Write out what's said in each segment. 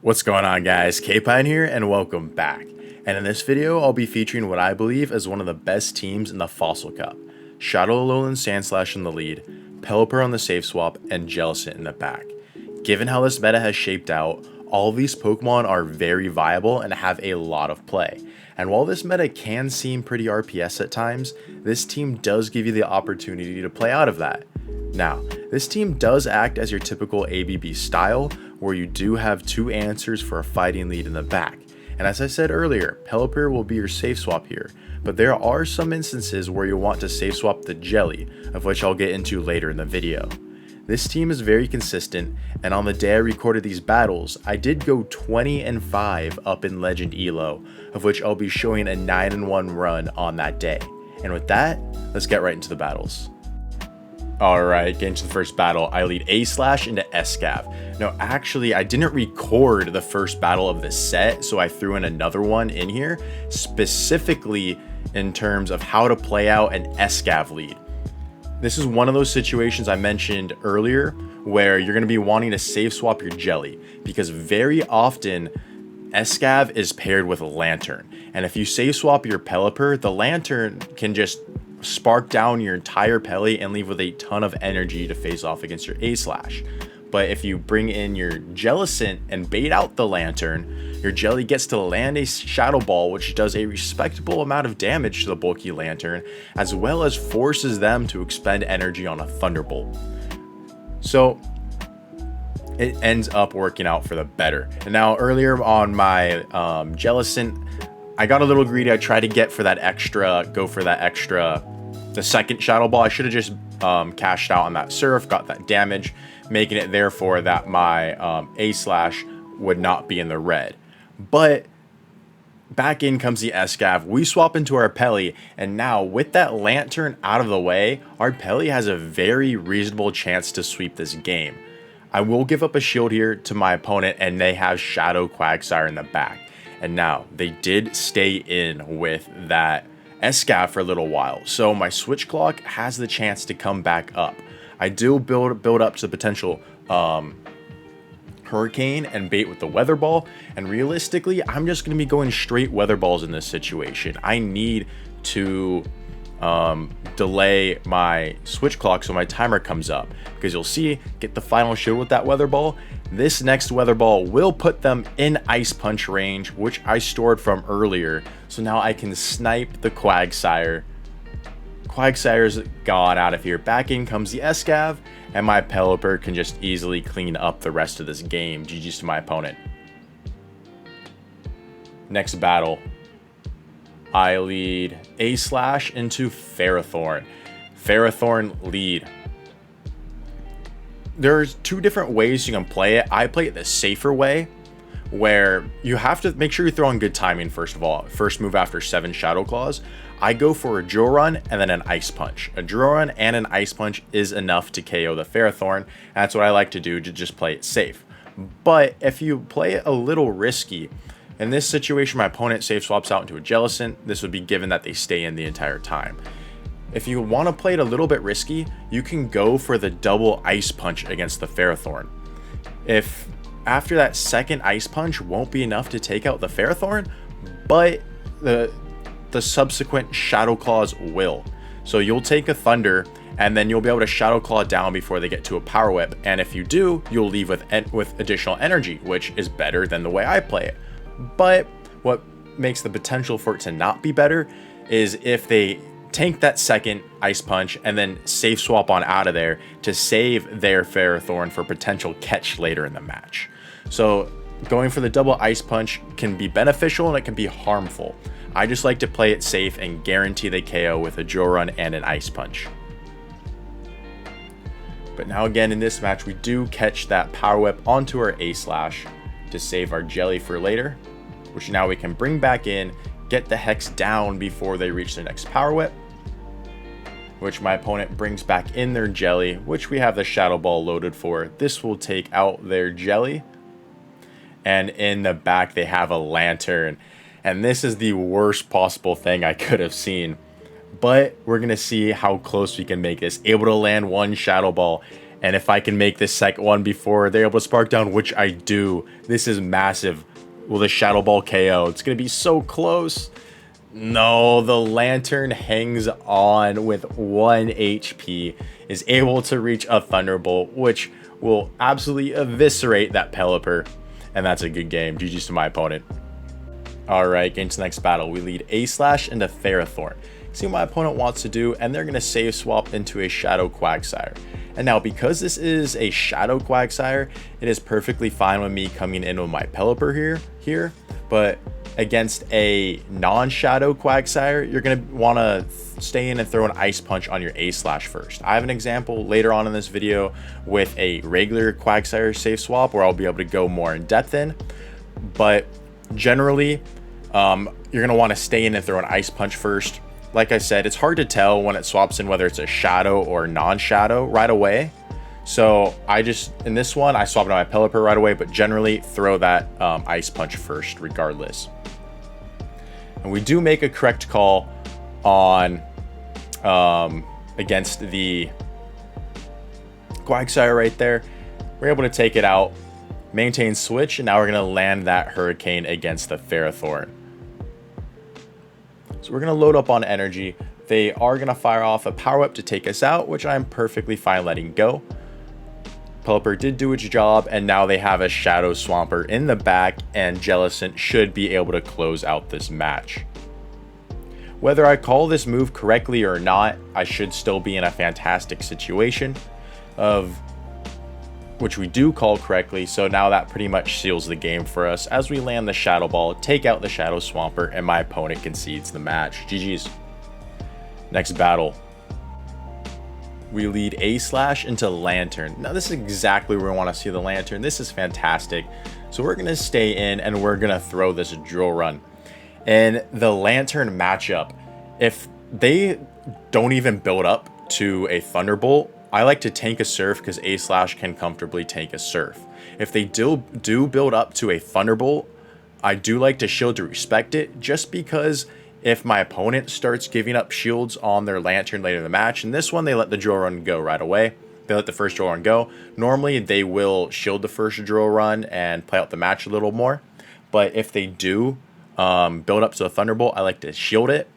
What's going on, guys? K-Pine here and welcome back. And in this video I'll be featuring what I believe is one of the best teams in the Fossil Cup. Shadow Alolan Sandslash in the lead, Pelipper on the safe swap, and Jellicent in the back. Given how this meta has shaped out, all of these Pokemon are very viable and have a lot of play. And while this meta can seem pretty RPS at times, this team does give you the opportunity to play out of that. Now, this team does act as your typical ABB style, where you do have two answers for a fighting lead in the back. And as I said earlier, Pelipper will be your safe swap here, but there are some instances where you'll want to safe swap the Jelly, of which I'll get into later in the video. This team is very consistent, and on the day I recorded these battles, I did go 20-5 up in Legend Elo, of which I'll be showing a 9-1 run on that day. And with that, let's get right into the battles. Alright, getting to the first battle, I lead A-Slash into Escav. No, actually, I didn't record the first battle of this set, so I threw in another one in here, specifically in terms of how to play out an Escav lead. This is one of those situations I mentioned earlier where you're going to be wanting to safe swap your Jelly, because very often Escav is paired with a Lanturn, and if you safe swap your Pelipper, the Lanturn can just spark down your entire Peli and leave with a ton of energy to face off against your A-Slash. But if you bring in your Jellicent and bait out the Lanturn, your Jelly gets to land a Shadow Ball, which does a respectable amount of damage to the bulky Lanturn, as well as forces them to expend energy on a Thunderbolt. So it ends up working out for the better. And now earlier on my Jellicent, I got a little greedy. I tried to go for that extra, the second Shadow Ball. I should have just cashed out on that Surf, got that damage, making it therefore that my A-Slash would not be in the red. But back in comes the Escav. We swap into our Peli, and now with that Lanturn out of the way, our Peli has a very reasonable chance to sweep this game. I will give up a shield here to my opponent, and they have Shadow Quagsire in the back. And now they did stay in with that Escav for a little while, so my switch clock has the chance to come back up. I do build up to the potential Hurricane and bait with the Weather Ball, and realistically I'm just going to be going straight Weather Balls in this situation. I need to delay my switch clock so my timer comes up, because you'll see, get the final shield with that Weather Ball. This next Weather Ball will put them in Ice Punch range, which I stored from earlier, so now I can snipe the Quagsire. Quagsire's gone out of here. Back in comes the Escav, and my Pelipper can just easily clean up the rest of this game. GG's to my opponent. Next battle, I lead A-Slash into Ferrothorn. Ferrothorn Lead. There's two different ways you can play it. I play it the safer way, where you have to make sure you throw on good timing first of all. First move after 7 Shadow Claws, I go for a Drill Run and then an Ice Punch. A Drill Run and an Ice Punch is enough to KO the Ferrothorn. That's what I like to do, to just play it safe. But if you play it a little risky, in this situation my opponent safe swaps out into a Jellicent. This would be given that they stay in the entire time. If you want to play it a little bit risky, you can go for the double Ice Punch against the Ferrothorn. If after that second Ice Punch won't be enough to take out the Ferrothorn, but the subsequent Shadow Claws will. So you'll take a Thunder, and then you'll be able to Shadow Claw down before they get to a Power Whip. And if you do, you'll leave with additional energy, which is better than the way I play it. But what makes the potential for it to not be better is if they tank that second Ice Punch and then safe swap on out of there to save their Ferrothorn for potential catch later in the match. So going for the double Ice Punch can be beneficial and it can be harmful. I just like to play it safe and guarantee they KO with a Drill Run and an Ice Punch. But now again in this match we do catch that Power Whip onto our A-Slash to save our Jelly for later, which now we can bring back in, get the Hex down before they reach the next Power Whip, which my opponent brings back in their Jelly, which we have the Shadow Ball loaded for. This will take out their Jelly, and in the back they have a Lanturn, and this is the worst possible thing I could have seen. But we're gonna see how close we can make this. Able to land one Shadow Ball, And if I can make this second one before they're able to spark down, which I do, this is massive. Will the Shadow Ball KO? It's going to be so close. No, the Lanturn hangs on with 1 HP, is able to reach a Thunderbolt, which will absolutely eviscerate that Pelipper. And that's a good game. GG's to my opponent. Alright, into the next battle. We lead Sandslash into Ferrothorn. See what my opponent wants to do, and they're going to save swap into a Shadow Quagsire. And now, because this is a Shadow Quagsire, it is perfectly fine with me coming in with my Pelipper here. But against a non-Shadow Quagsire, you're going to want to stay in and throw an Ice Punch on your Sandslash first. I have an example later on in this video with a regular Quagsire save swap where I'll be able to go more in depth in. But generally, you're going to want to stay in and throw an Ice Punch first. Like I said, it's hard to tell when it swaps in whether it's a Shadow or non-Shadow right away. So in this one, I swap into my Pelipper right away, but generally throw that Ice Punch first regardless. And we do make a correct call on against the Quagsire right there. We're able to take it out, maintain switch, and now we're going to land that Hurricane against the Ferrothorn. So we're going to load up on energy. They are going to fire off a Power Whip to take us out, which I'm perfectly fine letting go. Pelipper did do its job, and now they have a Shadow Swampert in the back, and Jellicent should be able to close out this match. Whether I call this move correctly or not, I should still be in a fantastic situation, of which we do call correctly, so now that pretty much seals the game for us as we land the Shadow Ball, take out the Shadow Swampert, and my opponent concedes the match. GG's. Next battle. We lead Sandslash into Lanturn. Now this is exactly where we want to see the Lanturn. This is fantastic. So we're going to stay in and we're going to throw this drill run. And the Lanturn matchup, if they don't even build up to a Thunderbolt, I like to tank a Surf because Sandslash can comfortably tank a Surf. If they do build up to a Thunderbolt, I do like to shield to respect it, just because if my opponent starts giving up shields on their Lanturn later in the match, and this one they let the drill run go right away. They let the first drill run go. Normally they will shield the first drill run and play out the match a little more. But if they do build up to a Thunderbolt, I like to shield it,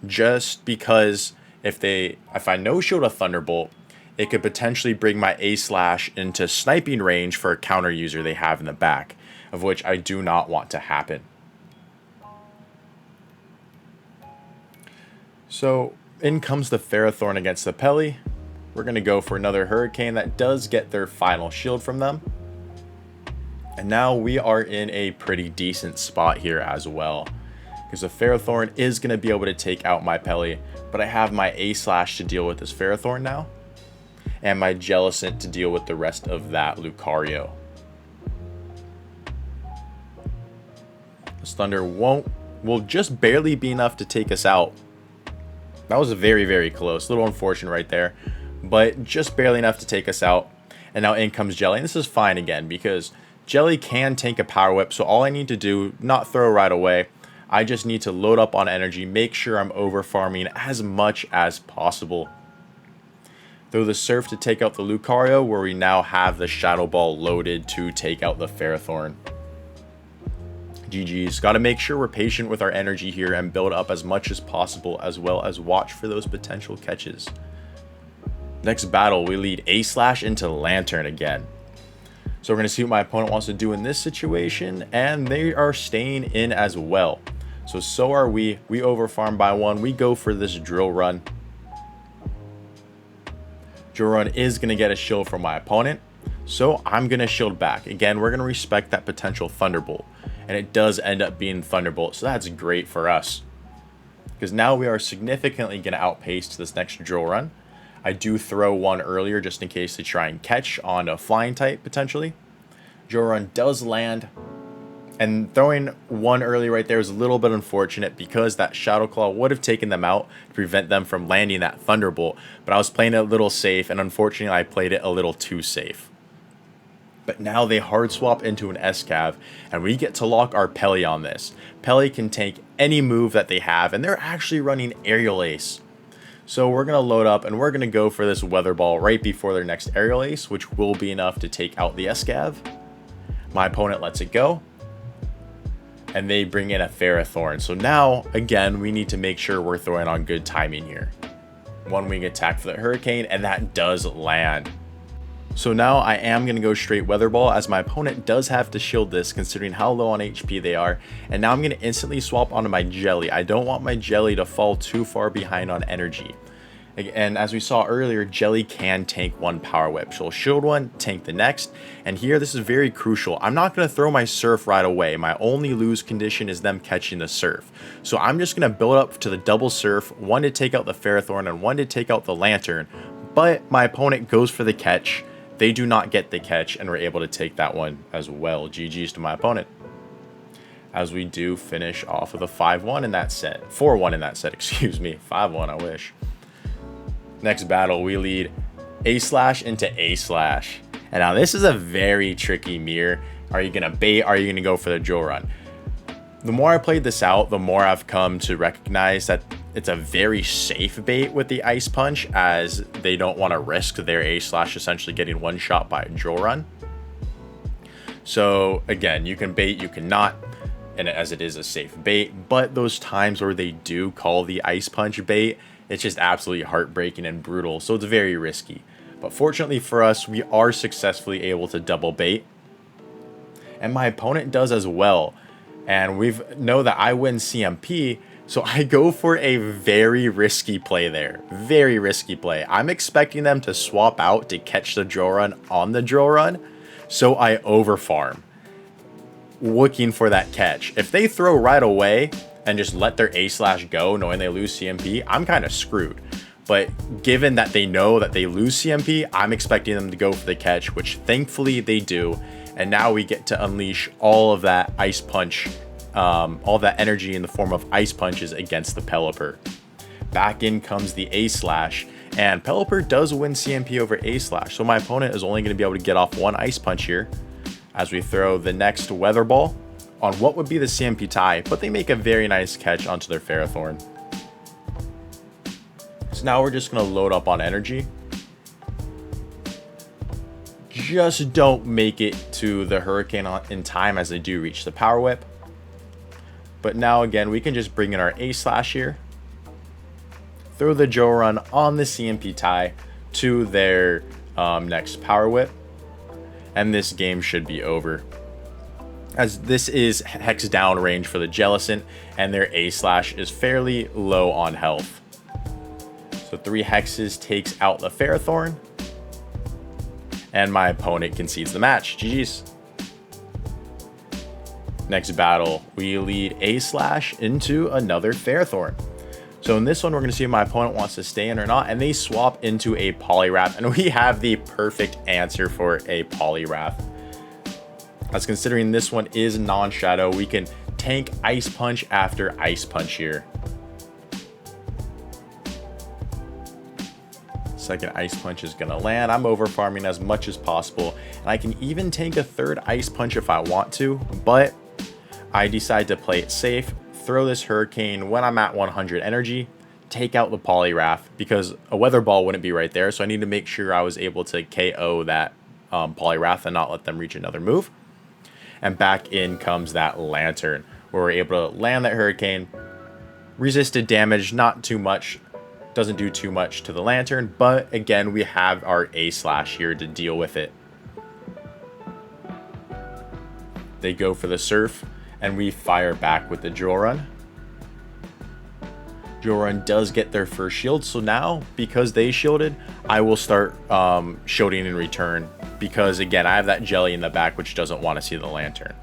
just because if I no shield a Thunderbolt, it could potentially bring my Sandslash into sniping range for a counter user they have in the back, of which I do not want to happen. So in comes the Ferrothorn against the Peli. We're going to go for another Hurricane that does get their final shield from them. And now we are in a pretty decent spot here as well, because the Ferrothorn is going to be able to take out my Peli, but I have my Sandslash to deal with this Ferrothorn now, and my Jellicent to deal with the rest of that Lucario. This Thunder will just barely be enough to take us out. That was very, very close. A little unfortunate right there, but just barely enough to take us out. And now in comes Jelly, and this is fine again because Jelly can tank a Power Whip, so all I need to do, not throw right away, I just need to load up on energy, make sure I'm over farming as much as possible. Throw the Surf to take out the Lucario, where we now have the Shadow Ball loaded to take out the Ferrothorn. GG's. Got to make sure we're patient with our energy here and build up as much as possible, as well as watch for those potential catches. Next battle, we lead Sandslash into Lanturn again. So we're going to see what my opponent wants to do in this situation, and they are staying in as well. So are we. We overfarm by 1. We go for this drill run. Drill run is going to get a shield from my opponent, so I'm going to shield back. Again, we're going to respect that potential Thunderbolt, and it does end up being Thunderbolt, so that's great for us, because now we are significantly going to outpace this next drill run. I do throw one earlier just in case they try and catch on a flying type potentially. Drill run does land, and throwing one early right there was a little bit unfortunate because that Shadow Claw would have taken them out to prevent them from landing that Thunderbolt, but I was playing it a little safe, and unfortunately I played it a little too safe. But now they hard swap into an Escav, and we get to lock our Peli on this. Peli can take any move that they have, and they're actually running Aerial Ace. So we're going to load up and we're going to go for this Weather Ball right before their next Aerial Ace, which will be enough to take out the Escav. My opponent lets it go. And they bring in a Ferrothorn. So now, again, we need to make sure we're throwing on good timing here. One wing attack for the Hurricane, and that does land. So now I am going to go straight Weather Ball, as my opponent does have to shield this considering how low on HP they are. And now I'm going to instantly swap onto my Jelly. I don't want my Jelly to fall too far behind on energy. And as we saw earlier, Jelly can tank one Power Whip. She'll shield one, tank the next. And here, this is very crucial. I'm not going to throw my Surf right away. My only lose condition is them catching the Surf. So I'm just going to build up to the double Surf, one to take out the Ferrothorn and one to take out the Lanturn. But my opponent goes for the catch. They do not get the catch, and we're able to take that one as well. GG's to my opponent. As we do finish off with a 5-1 in that set. 4-1 in that set, excuse me. 5-1, I wish. Next battle, we lead A-Slash into A-Slash. And now this is a very tricky mirror. Are you going to bait? Are you going to go for the drill run? The more I played this out, the more I've come to recognize that it's a very safe bait with the Ice Punch, as they don't want to risk their A-Slash essentially getting one shot by a drill run. So again, you can bait, you cannot, and as it is a safe bait, but those times where they do call the Ice Punch bait, it's just absolutely heartbreaking and brutal, so it's very risky. But fortunately for us, we are successfully able to double bait. And my opponent does as well. And we know that I win CMP, so I go for a very risky play there. Very risky play. I'm expecting them to swap out to catch the drill run on the drill run, so I overfarm, looking for that catch. If they throw right away and just let their A-Slash go, knowing they lose CMP, I'm kind of screwed. But given that they know that they lose CMP, I'm expecting them to go for the catch, which thankfully they do. And now we get to unleash all of that Ice Punch, all that energy in the form of Ice Punches against the Pelipper. Back in comes the A-Slash, and Pelipper does win CMP over A-Slash, so my opponent is only going to be able to get off one Ice Punch here, as we throw the next Weather Ball on what would be the CMP tie, but they make a very nice catch onto their Ferrothorn. So now we're just going to load up on energy. Just don't make it to the Hurricane in time, as they do reach the Power Whip. But now again, we can just bring in our A-Slash here. Throw the Joe Run on the CMP tie to their next Power Whip. And this game should be over, as this is Hex down range for the Jellicent, and their A-Slash is fairly low on health. So 3 Hexes takes out the Ferrothorn, and my opponent concedes the match. GG's. Next battle, we lead A-Slash into another Ferrothorn. So in this one, we're going to see if my opponent wants to stay in or not, and they swap into a Poliwrath, and we have the perfect answer for a Poliwrath. As considering this one is non-shadow, we can tank Ice Punch after Ice Punch here. Second Ice Punch is going to land. I'm over farming as much as possible, and I can even tank a third Ice Punch if I want to, but I decide to play it safe, throw this Hurricane when I'm at 100 energy, take out the Poliwrath, because a Weather Ball wouldn't be right there, so I need to make sure I was able to KO that Poliwrath and not let them reach another move. And back in comes that Lanturn, where we're able to land that Hurricane. Resisted damage, not too much, doesn't do too much to the Lanturn, but again, we have our A-Slash here to deal with it. They go for the Surf, and we fire back with the Drill Run. Drill Run does get their first shield, so now, because they shielded, I will start shielding in return, because again, I have that Jelly in the back which doesn't want to see the Lanturn.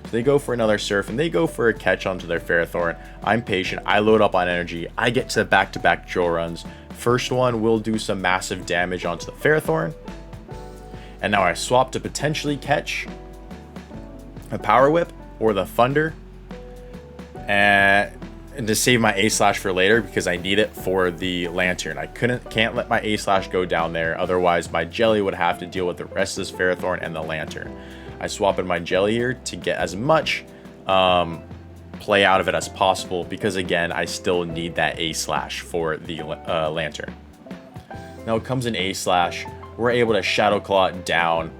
So they go for another Surf, and they go for a catch onto their Ferrothorn. I'm patient, I load up on energy, I get to back-to-back Drill Runs. First one will do some massive damage onto the Ferrothorn, and now I swap to potentially catch a Power Whip or the Thunder, and to save my A-Slash for later, because I need it for the Lanturn. I can't let my A-Slash go down there, otherwise my Jelly would have to deal with the rest of this Ferrothorn and the Lanturn. I swap in my Jelly here to get as much play out of it as possible, because again, I still need that A-Slash for the Lanturn. Now it comes in A-Slash, we're able to Shadow Claw down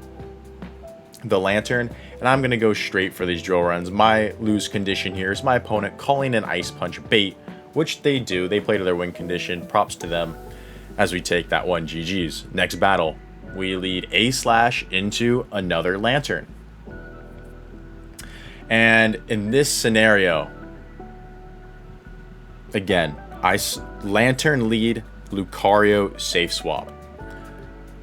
the Lanturn, and I'm going to go straight for these drill runs. My lose condition here is my opponent calling an Ice Punch bait, which they do. They play to their win condition. Props to them as we take that one. GG's. Next battle, we lead A-Slash into another Lanturn. And in this scenario, again, Lanturn Lead, Lucario safe swap.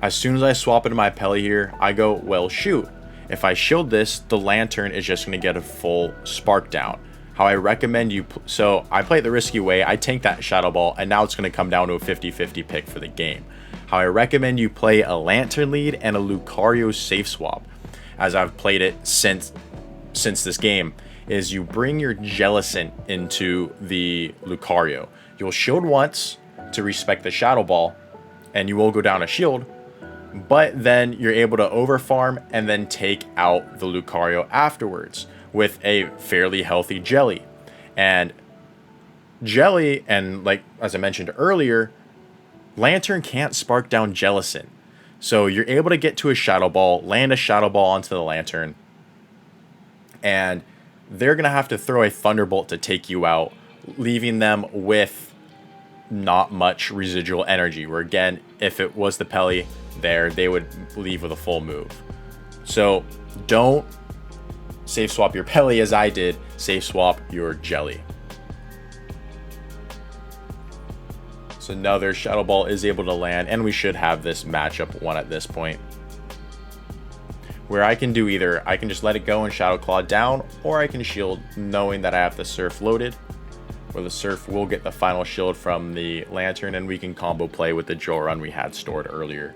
As soon as I swap into my Pelly here, I go, well, shoot. If I shield this, the Lanturn is just going to get a full Spark down. How I recommend you... So I play it the risky way. I tank that Shadow Ball, and now it's going to come down to a 50-50 pick for the game. How I recommend you play a Lanturn Lead and a Lucario safe swap, as I've played it since this game, is you bring your Jellicent into the Lucario. You'll shield once to respect the Shadow Ball, and you will go down a shield, but then you're able to overfarm and then take out the Lucario afterwards with a fairly healthy Jelly. And Jelly, and like as I mentioned earlier, Lanturn can't spark down Jellicent. So you're able to get to a Shadow Ball, land a Shadow Ball onto the Lanturn, and they're going to have to throw a Thunderbolt to take you out, leaving them with not much residual energy, where again, if it was the Pelly there, they would leave with a full move. So don't safe swap your Pelly as I did, safe swap your Jelly. So another Shadow Ball is able to land, and we should have this matchup won at this point. Where I can do either, I can just let it go and Shadow Claw down, or I can shield knowing that I have the Surf loaded, where the Surf will get the final shield from the Lanturn, and we can combo play with the drill run we had stored earlier.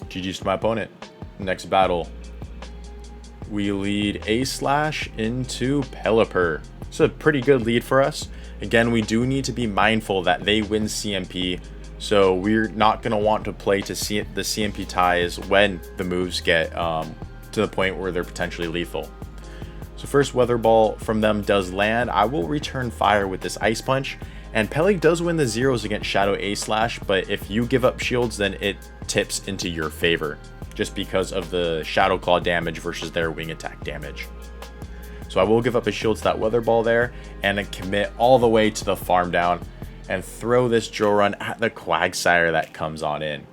GG's to my opponent. Next battle, we lead A-Slash into Pelipper. It's a pretty good lead for us. Again, we do need to be mindful that they win CMP, so we're not going to want to play to see the CMP ties when the moves get to the point where they're potentially lethal. So first Weather Ball from them does land. I will return fire with this Ice Punch, and Pelly does win the zeros against Shadow A-Slash, but if you give up shields, then it tips into your favor, just because of the Shadow Claw damage versus their wing attack damage. So I will give up a shield to that Weather Ball there, and then commit all the way to the farm down, and throw this drill run at the Quagsire that comes on in.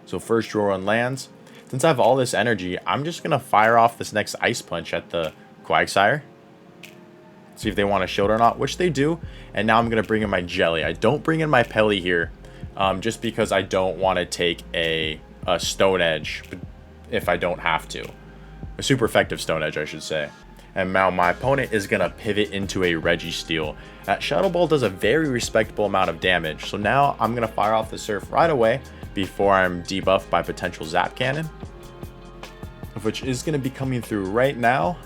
So first drill run lands. Since I have all this energy, I'm just going to fire off this next Ice Punch at the Quagsire. See if they want a shield or not, which they do. And now I'm going to bring in my Jelly. I don't bring in my Pelly here, just because I don't want to take a Stone Edge if I don't have to. A super effective Stone Edge, I should say. And now my opponent is going to pivot into a Registeel. That Shadow Ball does a very respectable amount of damage. So now I'm going to fire off the Surf right away before I'm debuffed by potential Zap Cannon, which is going to be coming through right now.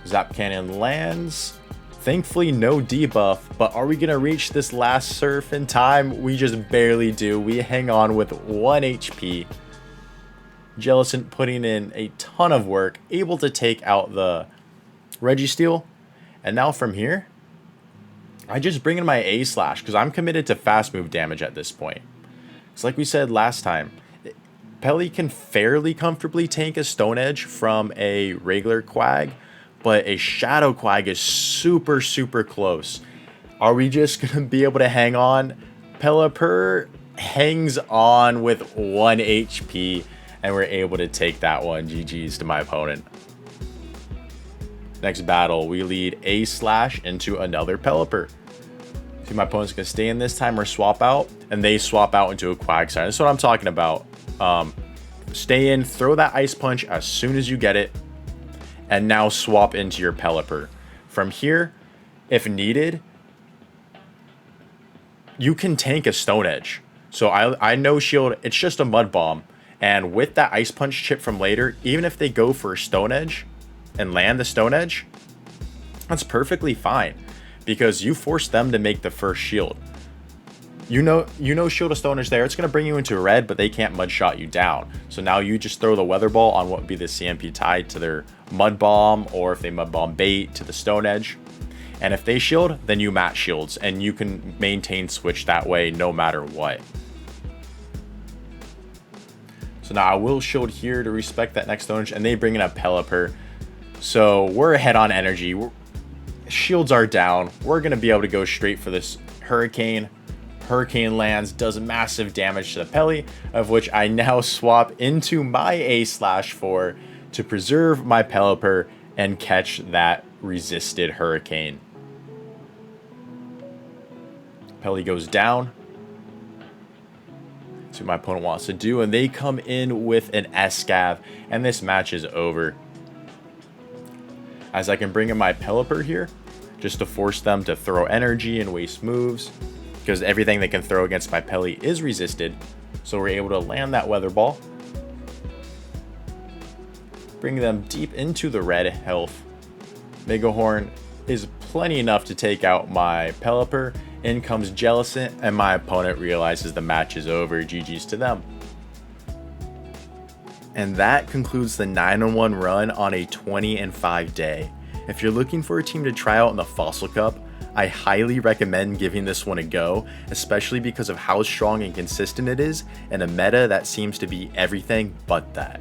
Zap Cannon lands. Thankfully, no debuff, but are we going to reach this last Surf in time? We just barely do. We hang on with 1 HP. Jellicent putting in a ton of work, able to take out the Registeel. And now from here, I just bring in my A-Slash because I'm committed to fast move damage at this point. It's like we said last time, Pelly can fairly comfortably tank a Stone Edge from a regular Quag, but a Shadow Quag is super, super close. Are we just going to be able to hang on? Pelipper hangs on with 1 HP, and we're able to take that one. GG's to my opponent. Next battle, we lead A-Slash into another Pelipper. See, my opponent's going to stay in this time or swap out, and they swap out into a Quagsire. That's what I'm talking about. Stay in, throw that Ice Punch as soon as you get it, and now swap into your Pelipper. From here, if needed, you can tank a Stone Edge. So I no shield, it's just a Mud Bomb. And with that Ice Punch chip from later, even if they go for a Stone Edge and land the Stone Edge, that's perfectly fine, because you force them to make the first shield. you know Shield of Stone Edge there. It's going to bring you into red, but they can't Mud Shot you down. So now you just throw the Weather Ball on what would be the CMP Tide to their Mud Bomb, or if they Mud Bomb Bait to the Stone Edge. And if they shield, then you match shields, and you can maintain switch that way no matter what. So now I will shield here to respect that next Stone Edge, and they bring in a Pelipper. So we're ahead on energy. Shields are down. We're going to be able to go straight for this Hurricane. Hurricane lands, does massive damage to the Peli, of which I now swap into my A/Slash for to preserve my Pelipper and catch that resisted Hurricane. Peli goes down. That's what my opponent wants to do, and they come in with an Escav, and this match is over. As I can bring in my Pelipper here, just to force them to throw energy and waste moves, because everything they can throw against my Peli is resisted. So we're able to land that Weather Ball, bring them deep into the red health. Mega Horn is plenty enough to take out my Pelipper. In comes Jellicent, and my opponent realizes the match is over. GG's to them. And that concludes the 9-1 run on a 20-5 day. If you're looking for a team to try out in the Fossil Cup, I highly recommend giving this one a go, especially because of how strong and consistent it is in a meta that seems to be everything but that.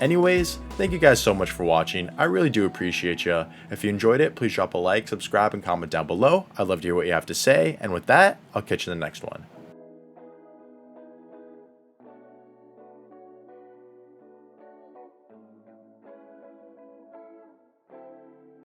Anyways, thank you guys so much for watching. I really do appreciate you. If you enjoyed it, please drop a like, subscribe, and comment down below. I'd love to hear what you have to say. And with that, I'll catch you in the next one.